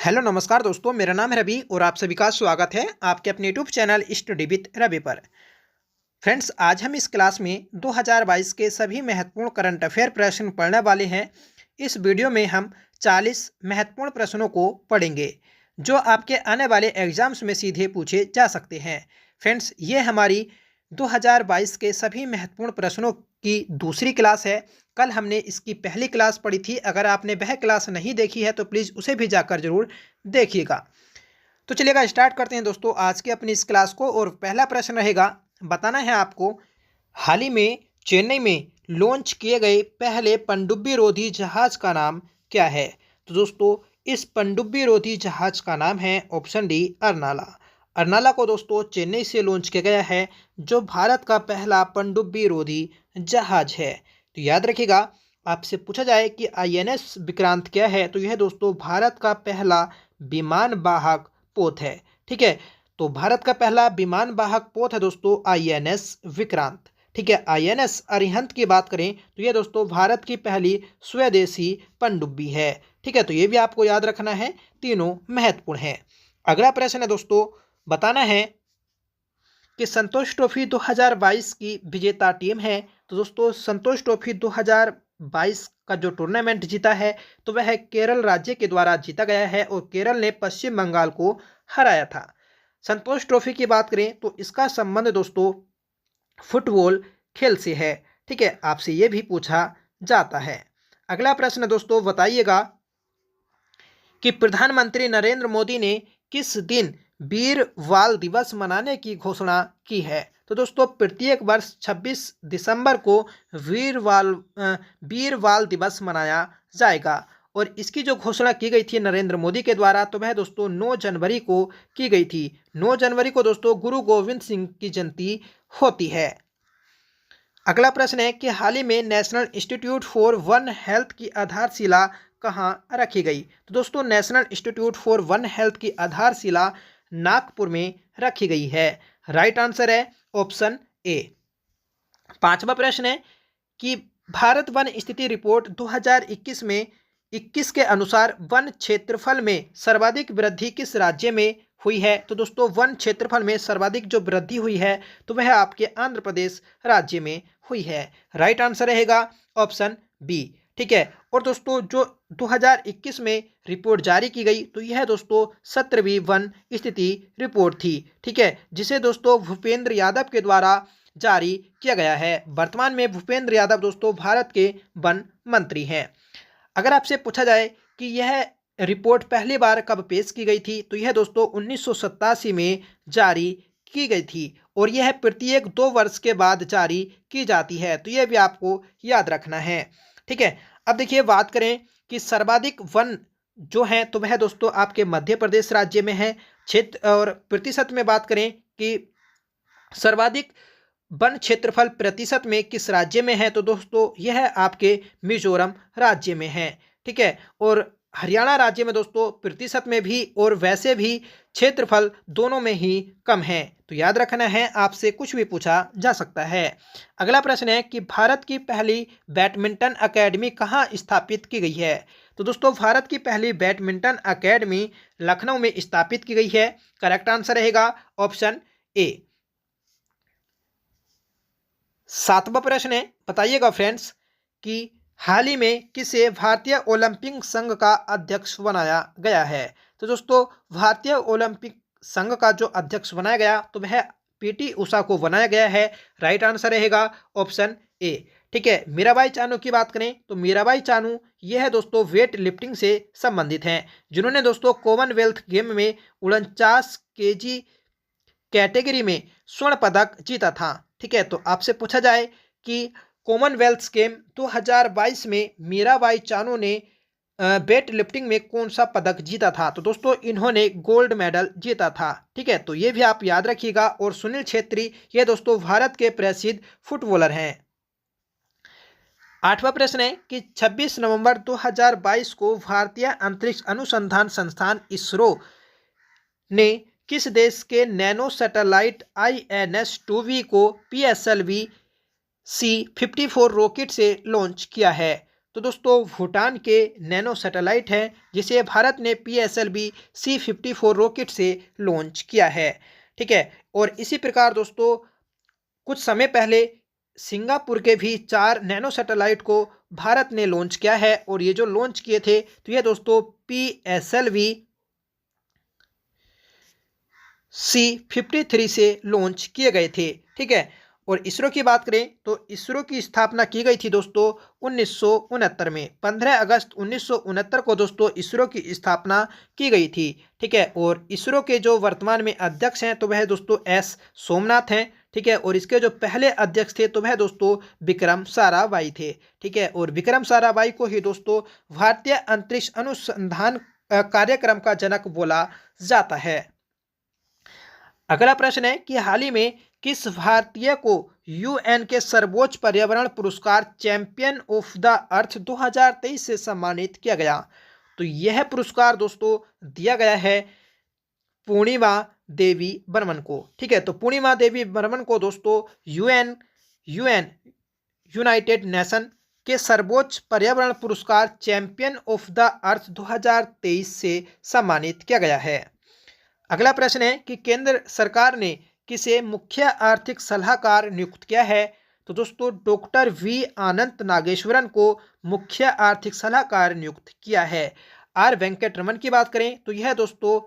Hello नमस्कार दोस्तों, मेरा नाम है रवि और आप सभी का स्वागत है आपके अपने YouTube channel study with Ravi पर। फ्रेंड्स, आज हम इस क्लास में 2022 के सभी महत्वपूर्ण करंट अफेयर प्रश्न पढ़ने वाले हैं। इस वीडियो में हम 40 महत्वपूर्ण प्रश्नों को पढ़ेंगे जो आपके आने वाले एग्जाम्स में सीधे पूछे जा सकते हैं। फ्रेंड्स, ये हमारी 2022 के सभी महत्वपूर्ण प्रश्नों की दूसरी क्लास है। कल हमने इसकी पहली क्लास पढ़ी थी। अगर आपने वह क्लास नहीं देखी है तो प्लीज़ उसे भी जाकर जरूर देखिएगा। तो चलिएगा स्टार्ट करते हैं दोस्तों आज की अपनी इस क्लास को। और पहला प्रश्न रहेगा, बताना है आपको हाल ही में चेन्नई में लॉन्च किए गए पहले पनडुब्बी रोधी जहाज का नाम क्या है। तो दोस्तों, इस पनडुब्बी रोधी जहाज का नाम है ऑप्शन डी अर्नाला। अर्नाला को दोस्तों चेन्नई से लॉन्च किया गया है, जो भारत का पहला पनडुब्बी रोधी जहाज है। तो याद रखिएगा, आपसे पूछा जाए कि आईएनएस विक्रांत क्या है, तो यह दोस्तों भारत का पहला विमान वाहक पोत है। ठीक है, तो भारत का पहला विमान वाहक पोत है दोस्तों आईएनएस विक्रांत। ठीक है, आईएनएस अरिहंत की बात करें तो यह दोस्तों भारत की पहली स्वदेशी पनडुब्बी है। ठीक है, तो ये भी आपको याद रखना है, तीनों महत्वपूर्ण है। अगला प्रश्न है दोस्तों, बताना है कि संतोष ट्रॉफी 2022 की विजेता टीम है। तो दोस्तों, संतोष ट्रॉफी 2022 का जो टूर्नामेंट जीता है तो वह केरल राज्य के द्वारा जीता गया है और केरल ने पश्चिम बंगाल को हराया था। संतोष ट्रॉफी की बात करें तो इसका संबंध दोस्तों फुटबॉल खेल से है। ठीक है, आपसे ये भी पूछा जाता है। अगला प्रश्न दोस्तों, बताइएगा कि प्रधानमंत्री नरेंद्र मोदी ने किस दिन वीर बाल दिवस मनाने की घोषणा की है। तो दोस्तों, प्रत्येक वर्ष 26 दिसंबर को वीर बाल दिवस मनाया जाएगा। और इसकी जो घोषणा की गई थी नरेंद्र मोदी के द्वारा, तो वह दोस्तों 9 जनवरी को की गई थी। 9 जनवरी को दोस्तों गुरु गोविंद सिंह की जयंती होती है। अगला प्रश्न है कि हाल ही में national institute for one health की आधारशिला कहाँ रखी गई। तो दोस्तों, national institute for one health की आधारशिला नागपुर में रखी गई है। राइट आंसर है ऑप्शन ए। पांचवा प्रश्न है कि भारत वन स्थिति रिपोर्ट 2021 में 21 के अनुसार वन क्षेत्रफल में सर्वाधिक वृद्धि किस राज्य में हुई है। तो दोस्तों, वन क्षेत्रफल में सर्वाधिक जो वृद्धि हुई है तो वह आपके आंध्र प्रदेश राज्य में हुई है। राइट आंसर रहेगा ऑप्शन बी। ठीक है, और दोस्तों जो 2021 में रिपोर्ट जारी की गई तो यह दोस्तों 17वीं वन स्थिति रिपोर्ट थी। ठीक है, जिसे दोस्तों भूपेंद्र यादव के द्वारा जारी किया गया है। वर्तमान में भूपेंद्र यादव दोस्तों भारत के वन मंत्री हैं। अगर आपसे पूछा जाए कि यह रिपोर्ट पहली बार कब पेश की गई थी, तो यह दोस्तों 1987 में जारी की गई थी और यह प्रत्येक 2 वर्ष के बाद जारी की जाती है। तो यह भी आपको याद रखना है। ठीक है, अब देखिए बात करें कि सर्वाधिक वन जो है तो वह दोस्तों आपके मध्य प्रदेश राज्य में है। क्षेत्र और प्रतिशत में बात करें कि सर्वाधिक वन क्षेत्रफल प्रतिशत में किस राज्य में है, तो दोस्तों यह आपके मिजोरम राज्य में है। ठीक है, और हरियाणा राज्य में दोस्तों प्रतिशत में भी और वैसे भी क्षेत्रफल दोनों में ही कम है। तो याद रखना है, आपसे कुछ भी पूछा जा सकता है। अगला प्रश्न है कि भारत की पहली बैडमिंटन अकेडमी कहाँ स्थापित की गई है। तो दोस्तों, भारत की पहली बैडमिंटन अकेडमी लखनऊ में स्थापित की गई है। करेक्ट आंसर रहेगा ऑप्शन ए। 7वां प्रश्न है, बताइएगा फ्रेंड्स कि हाल ही में किसे भारतीय ओलंपिक संघ का अध्यक्ष बनाया गया है। तो दोस्तों, भारतीय ओलंपिक संघ का जो अध्यक्ष बनाया गया तो वह पीटी उषा को बनाया गया है। राइट आंसर रहेगा ऑप्शन ए। ठीक है, मीराबाई चानू की बात करें तो मीराबाई चानू यह दोस्तों वेट लिफ्टिंग से संबंधित हैं, जिन्होंने दोस्तों कॉमनवेल्थ गेम में 49 केजी कैटेगरी में स्वर्ण पदक जीता था। ठीक है, तो आपसे पूछा जाए कि कॉमनवेल्थ गेम 2022 में मीराबाई चानू ने वेट लिफ्टिंग में कौन सा पदक जीता था। तो दोस्तों, इन्होंने गोल्ड मेडल जीता था। ठीक है, तो ये भी आप याद रखिएगा। और सुनील छेत्री ये दोस्तों भारत के प्रसिद्ध फुटबॉलर हैं। 8वां प्रश्न है कि 26 नवंबर 2022 को भारतीय अंतरिक्ष अनुसंधान संस्थान इसरो ने किस देश के नैनो सैटेलाइट INS-2V को PSLV C-54 रॉकेट से लॉन्च किया है। तो दोस्तों भूटान के नैनो सैटेलाइट है, जिसे भारत ने PSLV C-54 रॉकेट से लॉन्च किया है। ठीक है, और इसी प्रकार दोस्तों कुछ समय पहले सिंगापुर के भी 4 नैनो सैटेलाइट को भारत ने लॉन्च किया है, और ये जो लॉन्च किए थे तो ये दोस्तों PSLV C-53 से लॉन्च किए गए थे। ठीक है, और इसरो की बात करें तो इसरो की स्थापना की गई थी दोस्तों 1969 में। 15 अगस्त 1969 को दोस्तों इसरो की स्थापना की गई थी। ठीक है, और इसरो के जो वर्तमान में अध्यक्ष हैं तो वह दोस्तों S सोमनाथ हैं। ठीक है, और इसके जो पहले अध्यक्ष थे तो वह दोस्तों विक्रम साराभाई थे। ठीक है, और विक्रम साराभाई को ही दोस्तों भारतीय अंतरिक्ष अनुसंधान कार्यक्रम का जनक बोला जाता है। अगला प्रश्न है कि हाल ही में किस भारतीय को UN के सर्वोच्च पर्यावरण पुरस्कार चैंपियन ऑफ द अर्थ 2023 से सम्मानित किया गया? तो यह पुरस्कार दोस्तों दिया गया है पूर्णिमा देवी बर्मन को। ठीक है, तो पूर्णिमा देवी बर्मन को दोस्तों UN यूनाइटेड नेशन के सर्वोच्च पर्यावरण पुरस्कार चैंपियन ऑफ द अर्थ 2023 से सम्मानित किया गया है। अगला प्रश्न है कि केंद्र सरकार ने किसे मुख्य आर्थिक सलाहकार नियुक्त किया है? तो दोस्तों डॉक्टर V अनंत नागेश्वरन को मुख्य आर्थिक सलाहकार नियुक्त किया है। R वेंकटरमन की बात करें तो यह दोस्तों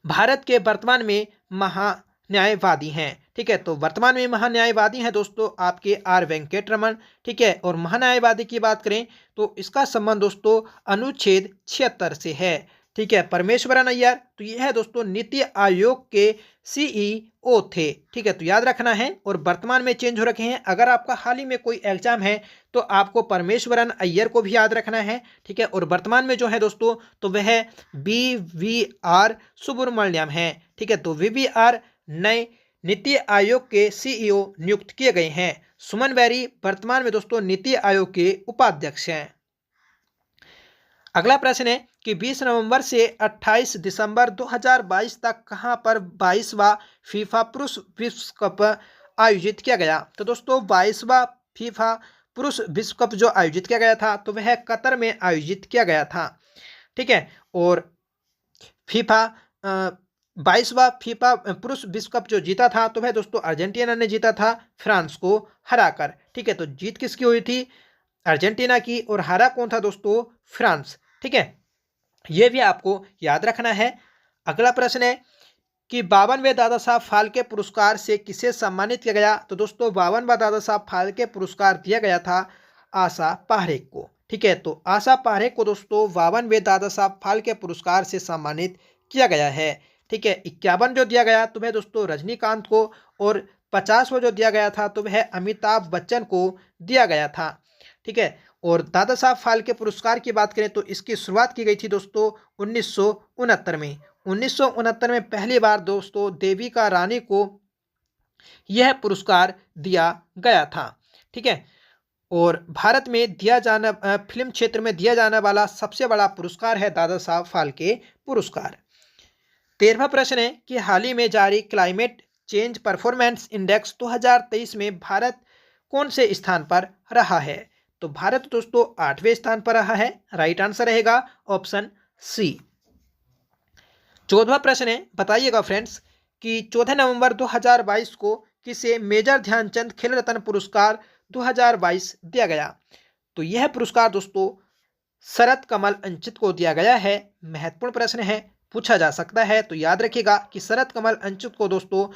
भारत के वर्तमान में महान्यायवादी हैं। ठीक है, तो वर्तमान में महान्यायवादी हैं दोस्तों आपके R वेंकटरमन। ठीक है, और महान्यायवादी की बात करें तो इसका संबंध दोस्तों अनुच्छेद 76 से है। ठीक है, परमेश्वरन अय्यर तो यह है दोस्तों नीति आयोग के CEO थे। ठीक है, तो याद रखना है, और वर्तमान में चेंज हो रखे हैं। अगर आपका हाल ही में कोई एग्जाम है तो आपको परमेश्वरन अय्यर को भी याद रखना है। ठीक है, और वर्तमान में जो है दोस्तों तो वह BVR सुब्रमण्यम है। ठीक है, तो VVR नए नीति आयोग के CEO नियुक्त किए गए हैं। सुमन बैरी वर्तमान में दोस्तों नीति आयोग के उपाध्यक्ष हैं। अगला प्रश्न है कि 20 नवंबर से 28 दिसंबर 2022 तक कहां पर 22वां फीफा पुरुष विश्व कप आयोजित किया गया? तो दोस्तों 22वां फीफा पुरुष विश्व कप जो आयोजित किया गया था तो वह कतर में आयोजित किया गया था। ठीक है, और फीफा 22वां फीफा पुरुष विश्व कप जो जीता था तो वह दोस्तों अर्जेंटीना ने जीता था फ्रांस को हराकर। ठीक है, तो जीत किसकी हुई थी? अर्जेंटीना की, और हारा कौन था दोस्तों? फ्रांस। ठीक है, यह भी आपको याद रखना है। अगला प्रश्न है कि 52वें दादा साहब फाल्के पुरस्कार से किसे सम्मानित किया गया? तो दोस्तों 52वां दादा साहब फाल्के पुरस्कार दिया गया था आशा पारेख को। ठीक है, तो आशा पारेख को दोस्तों 52वें दादा साहब फाल्के पुरस्कार से सम्मानित किया गया है। ठीक है, 51 जो दिया गया तो वह दोस्तों रजनीकांत को, और 50वां जो दिया गया था तो वह अमिताभ बच्चन को दिया गया था। ठीक है, और दादा साहब फाल्के पुरस्कार की बात करें तो इसकी शुरुआत की गई थी दोस्तों 1969 में। 1969 में पहली बार दोस्तों देविका रानी को यह पुरस्कार दिया गया था। ठीक है, और भारत में दिया जाना फिल्म क्षेत्र में दिया जाने वाला सबसे बड़ा पुरस्कार है दादा साहब फाल्के पुरस्कार। 13वां प्रश्न है कि हाल ही में जारी क्लाइमेट चेंज परफॉर्मेंस इंडेक्स 2023 में भारत कौन से स्थान पर रहा है? तो भारत दोस्तों 8वें स्थान पर रहा है। राइट आंसर रहेगा ऑप्शन C। 14वां प्रश्न है, बताइएगा फ्रेंड्स कि 14 नवंबर 2022 को किसे मेजर ध्यानचंद खेल रत्न पुरस्कार 2022 दिया गया? तो यह पुरस्कार दोस्तों शरद कमल अंचित को दिया गया है। महत्वपूर्ण प्रश्न है, पूछा जा सकता है, तो याद रखिएगा कि शरद कमल अंचित को दोस्तों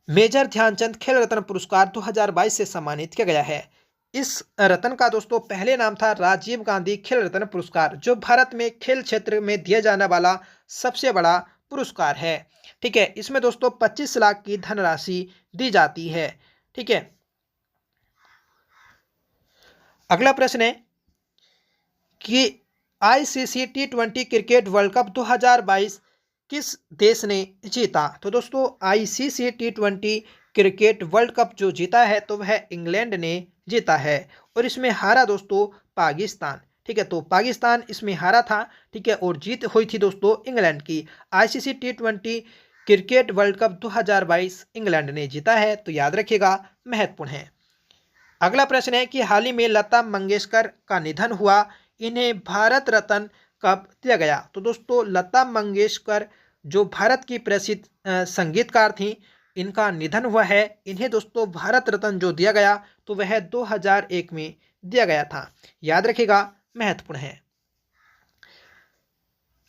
मेजर ध्यानचंद खेल रत्न पुरस्कार 2022 से सम्मानित किया गया है। इस रत्न का दोस्तों पहले नाम था राजीव गांधी खेल रत्न पुरस्कार, जो भारत में खेल क्षेत्र में दिया जाने वाला सबसे बड़ा पुरस्कार है। ठीक है, इसमें दोस्तों 25 लाख की धनराशि दी जाती है। ठीक है, अगला प्रश्न है कि ICC T20 cricket world cup 2022 किस देश ने जीता? तो दोस्तों ICC T20 cricket world cup जो जीता है तो वह इंग्लैंड ने जीता है, और इसमें हारा दोस्तों पाकिस्तान। ठीक है, तो पाकिस्तान इसमें हारा था। ठीक है, और जीत हुई थी दोस्तों इंग्लैंड की। ICC T20 cricket world cup 2022 England ने जीता है, तो याद रखिएगा महत्वपूर्ण है। अगला प्रश्न है कि हाल ही में लता मंगेशकर का निधन हुआ, इन्हें भारत रत्न कब दिया गया? तो दोस्तों लता मंगेशकर जो भारत की प्रसिद्ध संगीतकार थी, इनका निधन हुआ है। इन्हें दोस्तों भारत रत्न जो दिया गया तो वह 2001 में दिया गया था। याद रखिएगा, महत्वपूर्ण है।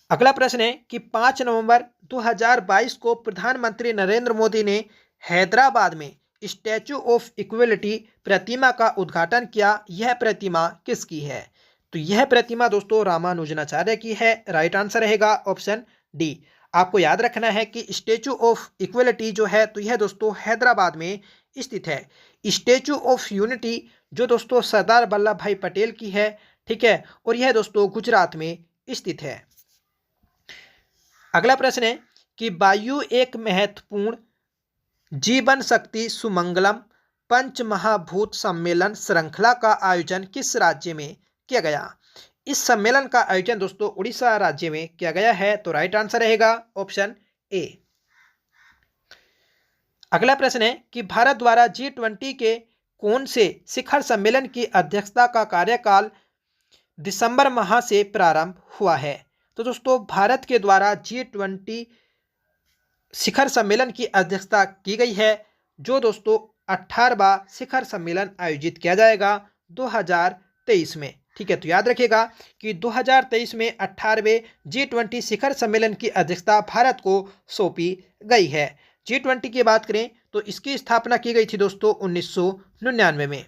अगला प्रश्न है कि 5 नवंबर 2022 को प्रधानमंत्री नरेंद्र मोदी ने हैदराबाद में स्टैचू ऑफ इक्वलिटी प्रतिमा का उद्घाटन किया। यह प्रतिमा किसकी है? तो यह प्रतिमा दोस्तों रामानुजनाचार्य की है। राइट आंसर रहेगा ऑप्शन डी। आपको याद रखना है कि स्टैचू ऑफ इक्वलिटी जो है तो यह दोस्तों हैदराबाद में स्थित है। स्टैचू ऑफ यूनिटी जो दोस्तों सरदार वल्लभ भाई पटेल की है, ठीक है, और यह दोस्तों गुजरात में स्थित है। अगला प्रश्न है कि वायु एक महत्वपूर्ण जीवन शक्ति सुमंगलम पंच महाभूत सम्मेलन श्रृंखला का आयोजन किस राज्य में किया गया? इस सम्मेलन का आयोजन दोस्तों उड़ीसा राज्य में किया गया है। तो राइट आंसर रहेगा ऑप्शन ए। अगला प्रश्न है कि भारत द्वारा G20 के कौन से शिखर सम्मेलन की अध्यक्षता का कार्यकाल दिसंबर माह से प्रारंभ हुआ है? तो दोस्तों भारत के द्वारा G20 शिखर सम्मेलन की अध्यक्षता की गई है, जो दोस्तों 18वां शिखर सम्मेलन आयोजित किया जाएगा 2023 में। ठीक है, तो याद रखिएगा कि 2023 में 18वें G20 शिखर सम्मेलन की अध्यक्षता भारत को सौंपी गई है। G20 की बात करें तो इसकी स्थापना की गई थी दोस्तों 1999 में।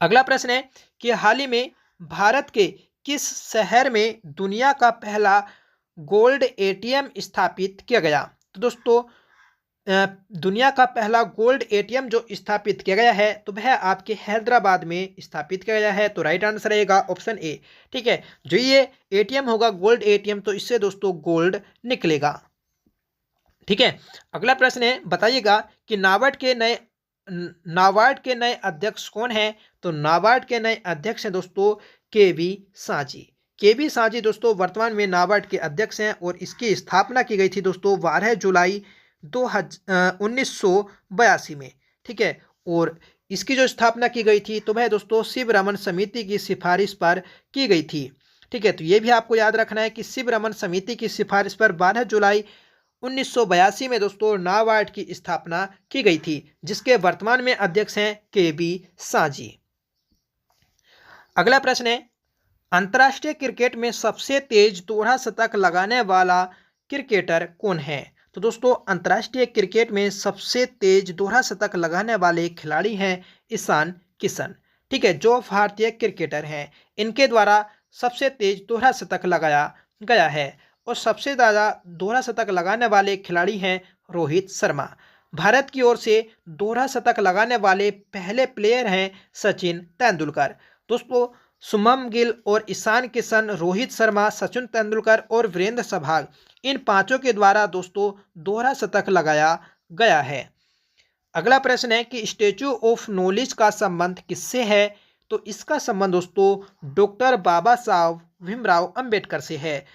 अगला प्रश्न है कि हाल ही में भारत के किस शहर में दुनिया का पहला गोल्ड एटीएम स्थापित किया गया? तो दोस्तों दुनिया का पहला गोल्ड एटीएम जो स्थापित किया गया है तो वह आपके हैदराबाद में स्थापित किया गया है। तो राइट आंसर रहेगा ऑप्शन ए। ठीक है, जो ये एटीएम होगा गोल्ड एटीएम, तो इससे दोस्तों गोल्ड निकलेगा। ठीक है, अगला प्रश्न है, बताइएगा कि नाबार्ड के नए अध्यक्ष कौन हैं? तो नाबार्ड के नए अध्यक्ष हैं दोस्तों के.वी. साजी। के.वी. साजी दोस्तों वर्तमान में नाबार्ड के अध्यक्ष हैं और इसकी स्थापना की गई थी दोस्तों 12 जुलाई 1982 में। ठीक है, और इसकी जो स्थापना की गई थी तो वह दोस्तों शिव रमन समिति की सिफारिश पर की गई थी। ठीक है, तो ये भी आपको याद रखना है कि शिव रमन समिति की सिफारिश पर 12 जुलाई 1982 में दोस्तों नाबार्ड की स्थापना की गई थी, जिसके वर्तमान में अध्यक्ष हैं के.वी. साजी। अगला प्रश्न है, अंतर्राष्ट्रीय क्रिकेट में सबसे तेज दोहरा शतक लगाने वाला क्रिकेटर कौन है? तो दोस्तों अंतर्राष्ट्रीय क्रिकेट में सबसे तेज दोहरा शतक लगाने वाले खिलाड़ी हैं ईशान किशन। ठीक है, जो भारतीय क्रिकेटर हैं, इनके द्वारा सबसे तेज दोहरा शतक लगाया गया है और सबसे ज़्यादा दोहरा शतक लगाने वाले खिलाड़ी हैं रोहित शर्मा। भारत की ओर से दोहरा शतक लगाने वाले पहले प्लेयर हैं सचिन तेंदुलकर। दोस्तों शुभमन गिल और ईशान किशन, रोहित शर्मा, सचिन तेंदुलकर और वीरेंद्र सहवाग, इन पांचों के द्वारा दोस्तों दोहरा शतक लगाया गया है। अगला प्रश्न है कि स्टैचू ऑफ नॉलेज का संबंध किससे है? तो इसका संबंध दोस्तों डॉक्टर बाबा साहब भीमराव अंबेडकर से है।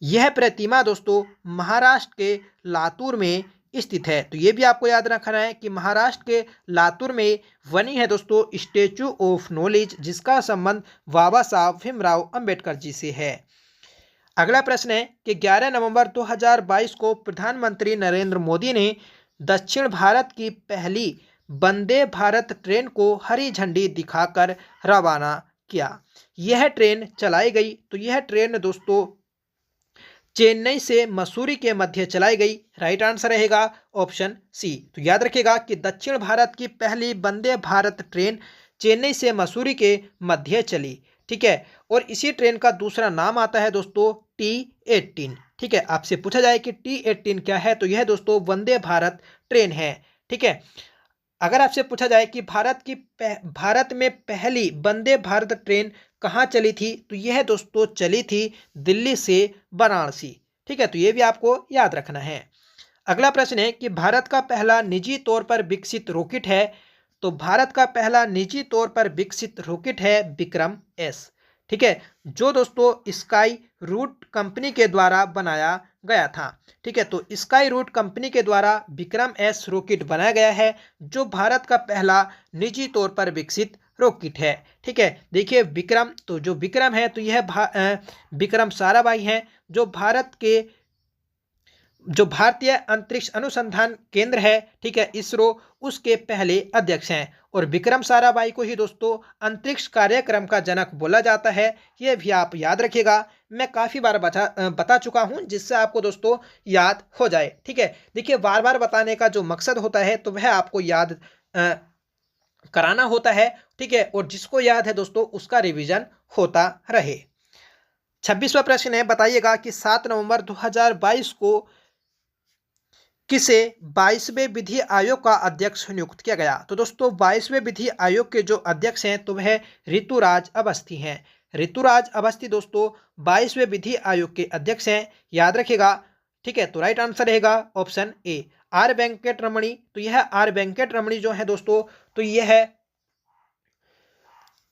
यह प्रतिमा दोस्तों महाराष्ट्र के लातूर में स्थित है। तो ये भी आपको याद रखना है कि महाराष्ट्र के लातूर में बनी है दोस्तों स्टैचू ऑफ नॉलेज, जिसका संबंध बाबा साहब भीमराव अंबेडकर जी से है। अगला प्रश्न है कि 11 नवंबर 2022 को प्रधानमंत्री नरेंद्र मोदी ने दक्षिण भारत की पहली वंदे भारत ट्रेन को हरी झंडी दिखाकर रवाना किया। यह ट्रेन चलाई गई, तो यह ट्रेन दोस्तों चेन्नई से मसूरी के मध्य चलाई गई। राइट आंसर रहेगा ऑप्शन सी। तो याद रखिएगा कि दक्षिण भारत की पहली वंदे भारत ट्रेन चेन्नई से मसूरी के मध्य चली। ठीक है, और इसी ट्रेन का दूसरा नाम आता है दोस्तों T18। ठीक है, आपसे पूछा जाए कि T18 क्या है, तो यह दोस्तों वंदे भारत ट्रेन है। ठीक है, अगर आपसे पूछा जाए कि भारत में पहली वंदे भारत ट्रेन कहाँ चली थी, तो यह दोस्तों चली थी दिल्ली से वाराणसी। ठीक है, तो ये भी आपको याद रखना है। अगला प्रश्न है कि भारत का पहला निजी तौर पर विकसित रॉकेट है। तो भारत का पहला निजी तौर पर विकसित रॉकेट है विक्रम एस। ठीक है, जो दोस्तों स्काई रूट कंपनी के द्वारा बनाया गया था। ठीक है, तो स्काई रूट कंपनी के द्वारा विक्रम एस रॉकेट बनाया गया है, जो भारत का पहला निजी तौर पर विकसित रॉकेट है। ठीक है, देखिए विक्रम, तो जो विक्रम है तो यह विक्रम साराभाई हैं, जो भारतीय अंतरिक्ष अनुसंधान केंद्र है, ठीक है, इसरो, उसके पहले अध्यक्ष हैं। और विक्रम साराभाई को ही दोस्तों अंतरिक्ष कार्यक्रम का जनक बोला जाता है, यह भी आप याद रखिएगा। मैं काफी बार बता चुका हूं, जिससे आपको दोस्तों याद हो जाए। ठीक है, देखिए बार बार बताने का जो मकसद होता है तो वह आपको याद कराना होता है। ठीक है, और जिसको याद है दोस्तों उसका रिवीजन होता रहे। 26वां प्रश्न है, बताइएगा कि 7 नवंबर 2022 को किसे 22वें विधि आयोग का अध्यक्ष नियुक्त किया गया? तो दोस्तों 22वें विधि आयोग के जो अध्यक्ष हैं तो वह ऋतुराज अवस्थी हैं। ऋतुराज अवस्थी दोस्तों 22वें विधि आयोग के अध्यक्ष हैं, याद रखिएगा। ठीक है, तो राइट आंसर रहेगा ऑप्शन ए, आर वेंकट रमणी। तो यह आर वेंकट रमणी जो है दोस्तों, तो यह है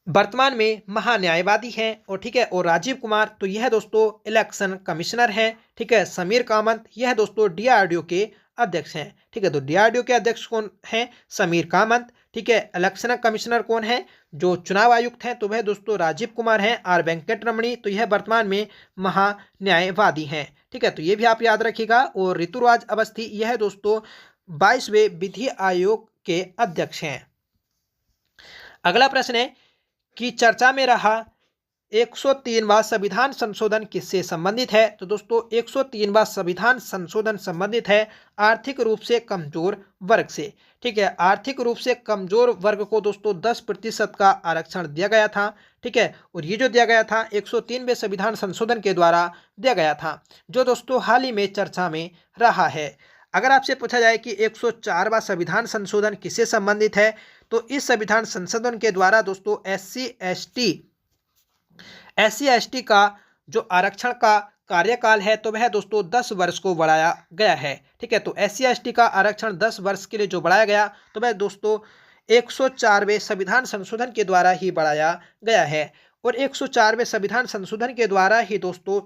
वर्तमान में महान्यायवादी हैं। और ठीक है, और राजीव कुमार, तो यह दोस्तों इलेक्शन कमिश्नर हैं। ठीक है, समीर कामत, यह दोस्तों डीआरडीओ के अध्यक्ष हैं। ठीक है, तो डीआरडीओ के अध्यक्ष कौन हैं? समीर कामत। ठीक है, इलेक्शन कमिश्नर कौन है? जो चुनाव आयुक्त हैं तो वह दोस्तों राजीव कुमार हैं। आर वेंकट रमणी, तो यह वर्तमान में महान्यायवादी हैं। ठीक है, तो ये भी आप याद रखिएगा। और ऋतुराज अवस्थी, यह दोस्तों 22वें विधि आयोग के अध्यक्ष हैं। अगला प्रश्न है कि चर्चा में रहा 103वां संविधान संशोधन किससे संबंधित है? तो दोस्तों 103वां संविधान संशोधन संबंधित है आर्थिक रूप से कमजोर वर्ग से। ठीक है, आर्थिक रूप से कमजोर वर्ग को दोस्तों 10% का आरक्षण दिया गया था। ठीक है, और ये जो दिया गया था 103वें संविधान संशोधन के द्वारा दिया गया था, जो दोस्तों हाल ही में चर्चा में रहा है। अगर आपसे पूछा जाए कि 104वां संविधान संशोधन किससे संबंधित है, तो इस संविधान संशोधन के द्वारा दोस्तों एससी एसटी का जो आरक्षण का कार्यकाल है तो वह दोस्तों 10 वर्ष को बढ़ाया गया है। ठीक है, तो एससी एसटी का आरक्षण 10 वर्ष के लिए जो बढ़ाया गया तो वह दोस्तों 104वें संविधान संशोधन के द्वारा ही बढ़ाया गया है। और 104वें संविधान संशोधन के द्वारा ही दोस्तों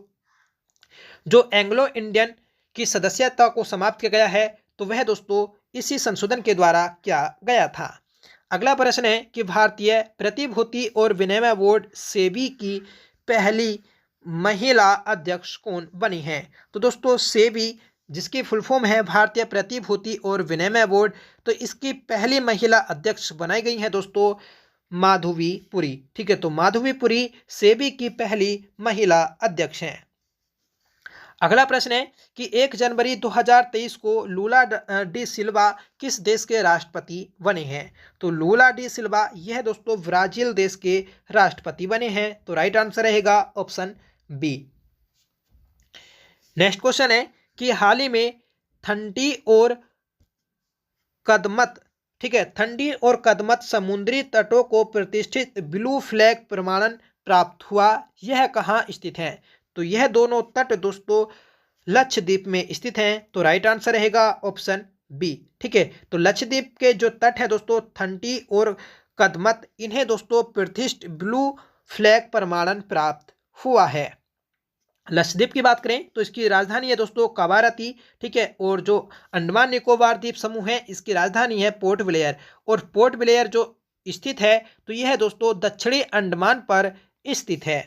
जो एंग्लो इंडियन की सदस्यता को समाप्त किया गया है, तो वह दोस्तों इसी संशोधन के द्वारा किया गया था। अगला प्रश्न है कि भारतीय प्रतिभूति और विनिमय बोर्ड सेबी की पहली महिला अध्यक्ष कौन बनी है? तो दोस्तों सेबी, जिसकी फुल फॉर्म है भारतीय प्रतिभूति और विनिमय बोर्ड, तो इसकी पहली महिला अध्यक्ष बनाई गई है दोस्तों माधवी पुरी। ठीक है, तो माधवी पुरी सेबी की पहली महिला अध्यक्ष हैं। अगला प्रश्न है कि 1 जनवरी 2023 को लूला डी सिल्वा किस देश के राष्ट्रपति बने हैं? तो लूला डी सिल्वा यह दोस्तों ब्राजील देश के राष्ट्रपति बने हैं। तो राइट आंसर रहेगा ऑप्शन बी। नेक्स्ट क्वेश्चन है कि हाल ही में थंडी और कदमत, ठीक है, थंडी और कदमत समुद्री तटों को प्रतिष्ठित ब्लू फ्लैग प्रमाणन प्राप्त हुआ, यह कहाँ स्थित है? तो यह दोनों तट दोस्तों लक्षद्वीप में स्थित हैं। तो राइट आंसर रहेगा ऑप्शन बी। ठीक है, तो लक्षद्वीप के जो तट है दोस्तों थंडी और कदमत, इन्हें दोस्तों प्रतिष्ठित ब्लू फ्लैग प्रमाणन प्राप्त हुआ है। लक्षद्वीप की बात करें तो इसकी राजधानी है दोस्तों कवारती। ठीक है, और जो अंडमान निकोबार द्वीप समूह है इसकी राजधानी है पोर्ट ब्लेयर। और पोर्ट ब्लेयर जो स्थित है तो यह दोस्तों दक्षिणी अंडमान पर स्थित है।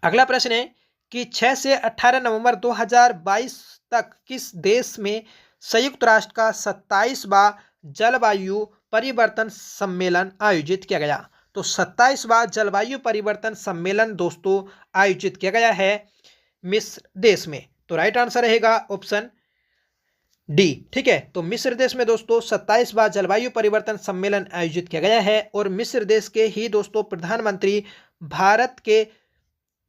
अगला प्रश्न है कि 6 से 18 नवंबर 2022 तक किस देश में संयुक्त राष्ट्र का 27वां जलवायु परिवर्तन सम्मेलन आयोजित किया गया? तो 27वां जलवायु परिवर्तन सम्मेलन दोस्तों आयोजित किया गया है मिस्र देश में। तो राइट आंसर रहेगा ऑप्शन डी। ठीक है, तो मिस्र देश में दोस्तों 27वां जलवायु परिवर्तन सम्मेलन आयोजित किया गया है। और मिस्र देश के ही दोस्तों प्रधानमंत्री भारत के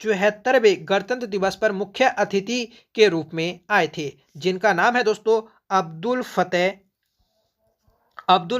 74वें गणतंत्र दिवस पर मुख्य अतिथि के रूप में आए थे, जिनका नाम है दोस्तों अब्दुल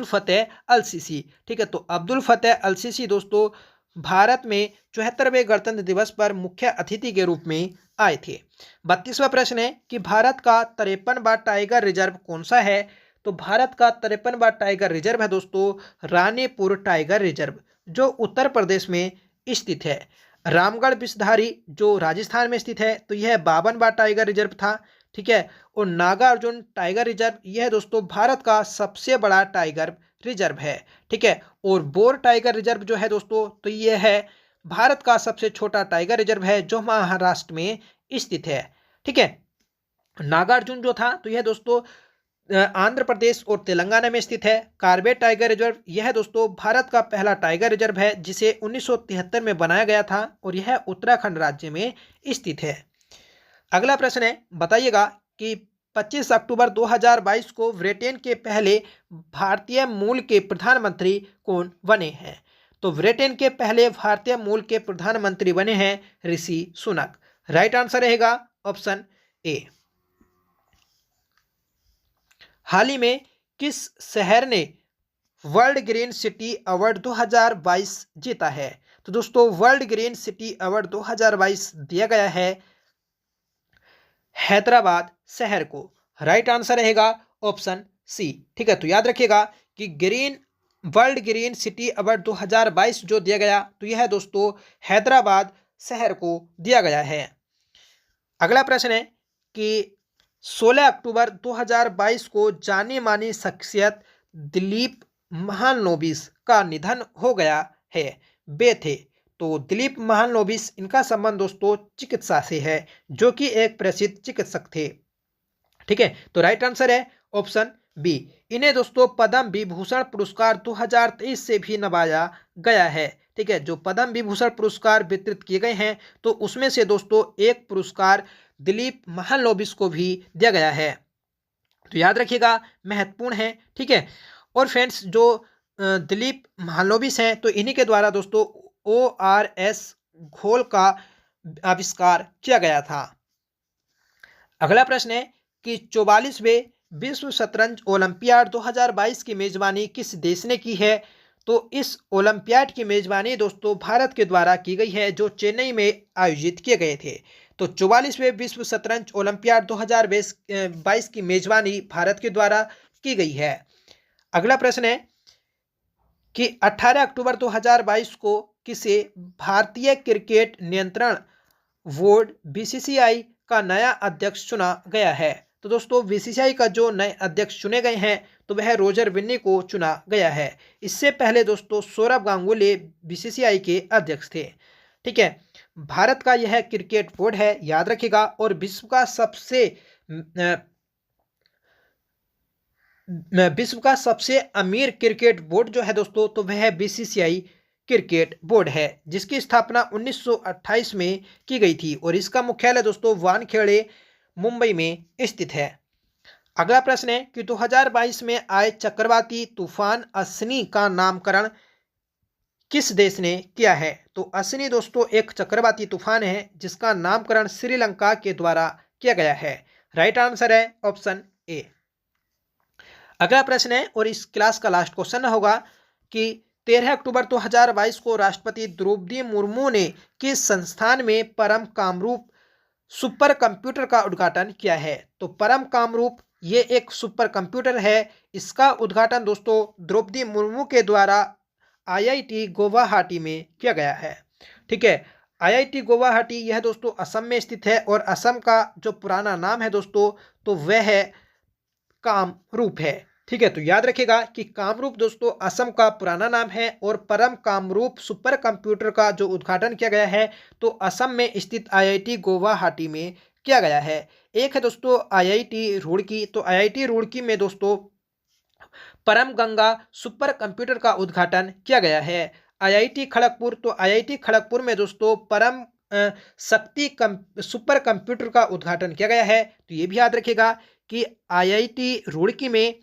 फतेह अल सीसी। ठीक है, तो अब्दुल फतेह अल सीसी दोस्तों भारत में 74वें गणतंत्र दिवस पर मुख्य अतिथि के रूप में आए थे। 32वां प्रश्न है कि भारत का 53वां टाइगर रिजर्व कौन सा है? तो भारत का 53वां टाइगर रिजर्व है दोस्तों रानीपुर टाइगर रिजर्व, जो उत्तर प्रदेश में स्थित है। रामगढ़ विषधारी जो राजस्थान में स्थित है, तो यह बाबनबा टाइगर रिजर्व था। ठीक है। और नागार्जुन टाइगर रिजर्व, यह दोस्तों भारत का सबसे बड़ा टाइगर रिजर्व है। ठीक है। और बोर टाइगर रिजर्व जो है दोस्तों, तो यह है भारत का सबसे छोटा टाइगर रिजर्व है जो महाराष्ट्र में स्थित है। ठीक है। नागार्जुन जो था, तो यह दोस्तों आंध्र प्रदेश और तेलंगाना में स्थित है। कार्बेट टाइगर रिजर्व, यह दोस्तों भारत का पहला टाइगर रिजर्व है जिसे 1973 में बनाया गया था और यह उत्तराखंड राज्य में स्थित है। अगला प्रश्न है, बताइएगा कि 25 अक्टूबर 2022 को ब्रिटेन के पहले भारतीय मूल के प्रधानमंत्री कौन बने हैं? तो ब्रिटेन के पहले भारतीय मूल के प्रधानमंत्री बने हैं ऋषि सुनक। राइट आंसर रहेगा ऑप्शन ए। हाल ही में किस शहर ने वर्ल्ड ग्रीन सिटी अवार्ड 2022 जीता है? तो दोस्तों वर्ल्ड ग्रीन सिटी अवार्ड 2022 दिया गया है हैदराबाद शहर को। राइट आंसर रहेगा ऑप्शन सी। ठीक है। तो याद रखिएगा कि वर्ल्ड ग्रीन सिटी अवार्ड 2022 जो दिया गया, तो यह दोस्तों हैदराबाद शहर को दिया गया है। अगला प्रश्न है कि 16 अक्टूबर 2022 को जानी मानी शख्सियत दिलीप महालनोबिस का निधन हो गया है, वे थे। तो दिलीप महालनोबिस, इनका संबंध दोस्तों चिकित्सा से है, जो कि एक प्रसिद्ध चिकित्सक थे। ठीक है। तो राइट आंसर है ऑप्शन बी। इन्हें दोस्तों पद्म विभूषण पुरस्कार 2023 से भी नवाजा गया है। ठीक है। जो पद्म विभूषण पुरस्कार वितरित किए गए हैं, तो उसमें से दोस्तों एक पुरस्कार दिलीप महालनोबिस को भी दिया गया है। तो याद रखिएगा, महत्वपूर्ण है। ठीक है। और फ्रेंड्स, जो दिलीप महालनोबिस हैं, तो इन्हीं के द्वारा दोस्तों ORS घोल का आविष्कार किया गया था। अगला प्रश्न है कि 44वें विश्व शतरंज ओलंपियाड 2022 की मेजबानी किस देश ने की है? तो इस ओलंपियाड की मेजबानी दोस्तों भारत के द्वारा की गई है, जो चेन्नई में आयोजित किए गए थे। तो 44वें विश्व शतरंज ओलंपियाड 2022 की मेजबानी भारत के द्वारा की गई है। अगला प्रश्न है कि 18 अक्टूबर 2022 को किसे भारतीय क्रिकेट नियंत्रण बोर्ड BCCI का नया अध्यक्ष चुना गया है? तो दोस्तों BCCI का जो नए अध्यक्ष चुने गए हैं, तो वह रोजर बिन्नी को चुना गया है। इससे पहले दोस्तों सौरभ गांगुली BCCI के अध्यक्ष थे। ठीक है। भारत का यह क्रिकेट बोर्ड है, याद रखिएगा। और विश्व का सबसे अमीर क्रिकेट बोर्ड जो है दोस्तों, तो वह BCCI क्रिकेट बोर्ड है, जिसकी स्थापना 1928 में की गई थी और इसका मुख्यालय दोस्तों वानखेड़े मुंबई में स्थित है। अगला प्रश्न है कि 2022 में आए चक्रवाती तूफान असनी का नामकरण किस देश ने किया है? तो असनी दोस्तों एक चक्रवाती तूफान है जिसका नामकरण श्रीलंका के द्वारा किया गया है। राइट आंसर है ऑप्शन ए। अगला प्रश्न है और इस क्लास का लास्ट क्वेश्चन होगा कि 13 अक्टूबर 2022 को राष्ट्रपति द्रौपदी मुर्मू ने किस संस्थान में परम कामरूप सुपर कंप्यूटर का उद्घाटन किया है? तो परम कामरूप ये एक सुपर कंप्यूटर है। इसका उद्घाटन दोस्तों द्रौपदी मुर्मू के द्वारा IIT गुवाहाटी में किया गया है। ठीक है। IIT गुवाहाटी यह दोस्तों असम में स्थित है और असम का जो पुराना नाम है दोस्तों, तो वह है कामरूप है। ठीक है। तो याद रखिएगा कि कामरूप दोस्तों असम का पुराना नाम है और परम कामरूप सुपर कंप्यूटर का जो उद्घाटन किया गया है, तो असम में स्थित IIT गुवाहाटी में किया गया है। एक है दोस्तों IIT रुड़की। तो IIT रुड़की में दोस्तों परम गंगा सुपर कंप्यूटर का उद्घाटन किया गया है। IIT खड़गपुर, तो IIT खड़गपुर में दोस्तों परम शक्ति सुपर कंप्यूटर का उद्घाटन किया गया है। तो ये भी याद रखिएगा कि IIT रुड़की में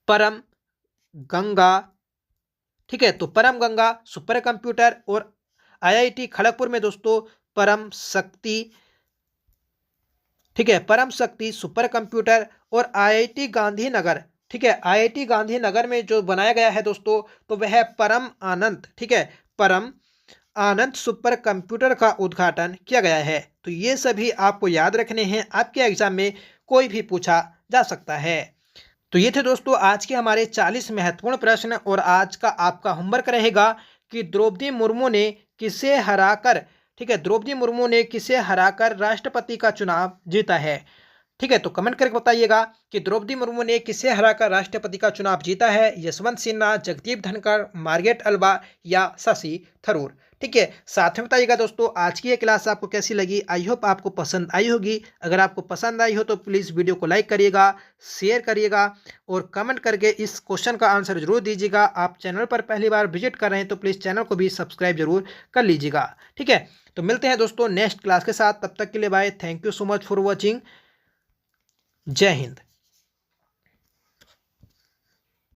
परम गंगा, ठीक है, तो परम गंगा सुपर कंप्यूटर और IIT खड़गपुर में दोस्तों परम शक्ति, ठीक है, परम शक्ति सुपर कंप्यूटर और IIT गांधीनगर, ठीक है, IIT गांधीनगर में जो बनाया गया है दोस्तों, तो वह परम आनंद, ठीक है, परम आनंद सुपर कंप्यूटर का उद्घाटन किया गया है। तो ये सभी आपको याद रखने हैं, आपके एग्जाम में कोई भी पूछा जा सकता है। तो ये थे दोस्तों आज के हमारे 40 महत्वपूर्ण प्रश्न और आज का आपका होमवर्क रहेगा कि द्रौपदी मुर्मू ने किसे हराकर, ठीक है, द्रौपदी मुर्मू ने किसे हराकर राष्ट्रपति का चुनाव जीता है? ठीक है, तो कमेंट करके बताइएगा कि द्रौपदी मुर्मू ने किसे हराकर राष्ट्रपति का चुनाव जीता है? यशवंत सिन्हा, जगदीप धनखड़, मार्गरेट अल्वा या शशि थरूर। ठीक है, साथ में बताइएगा दोस्तों आज की ये क्लास आपको कैसी लगी। आई होप आपको पसंद आई होगी। अगर आपको पसंद आई हो तो प्लीज़ वीडियो को लाइक करिएगा, शेयर करिएगा और कमेंट करके इस क्वेश्चन का आंसर जरूर दीजिएगा। आप चैनल पर पहली बार विजिट कर रहे हैं तो प्लीज़ चैनल को भी सब्सक्राइब जरूर कर लीजिएगा। ठीक है, तो मिलते हैं दोस्तों नेक्स्ट क्लास के साथ। तब तक के लिए bye. Thank you so much for watching. जय हिंद।